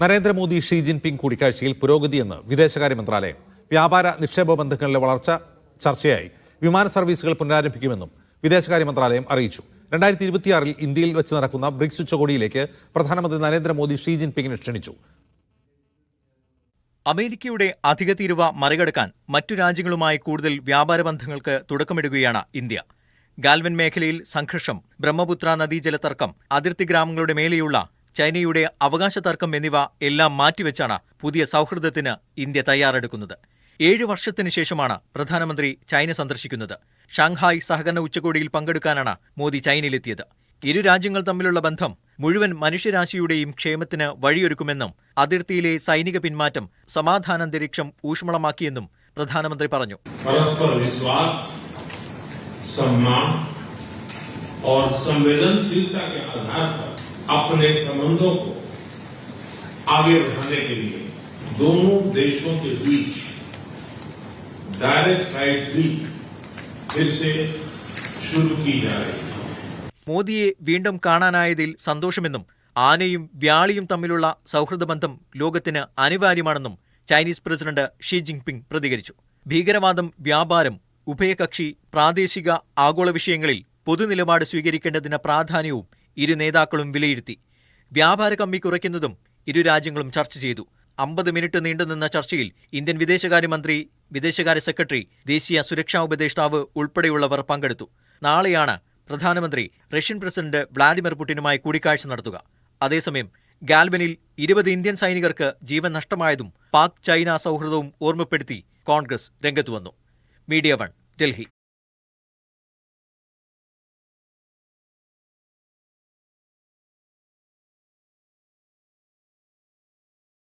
Narendra Modi Xi Jinping കൂടിക്കാഴ്ചയിൽ പുരോഗതിയെന്ന് വിദേശകാര്യ മന്ത്രാലയം. വ്യാപാര നിക്ഷേപ ബന്ധങ്ങളിലെ വളർച്ച ചർച്ചയായി. വിമാന സർവീസുകൾ പുനരാരംഭിക്കുമെന്നും വിദേശകാര്യ മന്ത്രാലയം അറിയിച്ചു. 2026 ഇന്ത്യയിൽ വെച്ച് നടക്കുന്ന ബ്രിക്സ് ഉച്ചകോടിയിലേക്ക് പ്രധാനമന്ത്രി നരേന്ദ്രമോദി ഷീ ജിൻപിങ്ങിനെ ക്ഷണിച്ചു. അമേരിക്കയുടെ അധിക തീരുവ മറികടക്കാൻ മറ്റു രാജ്യങ്ങളുമായി കൂടുതൽ വ്യാപാര ബന്ധങ്ങൾക്ക് തുടക്കമിടുകയാണ് ഇന്ത്യ. ഗാൽവൻ മേഖലയിൽ സംഘർഷം, ബ്രഹ്മപുത്ര നദീജല തർക്കം, അതിർത്തി ഗ്രാമങ്ങളുടെ മേലെയുള്ള ചൈനയുടെ അവകാശ തർക്കം എന്നിവ എല്ലാം മാറ്റിവെച്ചാണ് പുതിയ സൗഹൃദത്തിന് ഇന്ത്യ തയ്യാറെടുക്കുന്നത്. 7 വർഷത്തിനു ശേഷമാണ് പ്രധാനമന്ത്രി ചൈന സന്ദർശിക്കുന്നത്. ഷാങ്ഹായ് സഹകരണ ഉച്ചകോടിയിൽ പങ്കെടുക്കാനാണ് മോദി ചൈനയിലെത്തിയത്. ഇരു രാജ്യങ്ങൾ തമ്മിലുള്ള ബന്ധം മുഴുവൻ മനുഷ്യരാശിയുടെയും ക്ഷേമത്തിന് വഴിയൊരുക്കുമെന്നും അതിർത്തിയിലെ സൈനിക പിന്മാറ്റം സമാധാനാന്തരീക്ഷം ഊഷ്മളമാക്കിയെന്നും പ്രധാനമന്ത്രി പറഞ്ഞു. सम्मान और संवेदनशीलता के आधार पर अपने संबंधों को आगे बढ़ाने के लिए दोनों देशों के बीच डायरेक्ट फ्लाइट भी फिर से शुरू की जा रही है. മോദിയെ വീണ്ടും കാണാനായതിൽ സന്തോഷമെന്നും ആനയും വ്യാളിയും തമ്മിലുള്ള സൗഹൃദ ബന്ധം ലോകത്തിന് അനിവാര്യമാണെന്നും ചൈനീസ് പ്രസിഡന്റ് ഷീ ജിൻപിങ് പ്രതികരിച്ചു. ഭീകരവാദം, വ്യാപാരം, ഉഭയകക്ഷി, പ്രാദേശിക, ആഗോള വിഷയങ്ങളിൽ പൊതുനിലപാട് സ്വീകരിക്കേണ്ടതിന് പ്രാധാന്യവും ഇരു നേതാക്കളും വിലയിരുത്തി. വ്യാപാര കമ്മി കുറയ്ക്കുന്നതും ഇരു രാജ്യങ്ങളും ചർച്ച ചെയ്തു. 50 മിനിറ്റ് നീണ്ടുനിന്ന ചർച്ചയിൽ ഇന്ത്യൻ വിദേശകാര്യമന്ത്രി, വിദേശകാര്യ സെക്രട്ടറി, ദേശീയ സുരക്ഷാ ഉപദേഷ്ടാവ് ഉൾപ്പെടെയുള്ളവർ പങ്കെടുത്തു. നാളെയാണ് പ്രധാനമന്ത്രി റഷ്യൻ പ്രസിഡന്റ് വ്ളാഡിമിർ പുടിനുമായി കൂടിക്കാഴ്ച നടത്തുക. അതേസമയം ഗാൽവനിൽ 20 ഇന്ത്യൻ സൈനികർക്ക് ജീവൻ നഷ്ടമായതും പാക് ചൈന സൗഹൃദവും ഓർമ്മപ്പെടുത്തി കോൺഗ്രസ് രംഗത്തുവന്നു. മീഡിയ 1, ഡൽഹി.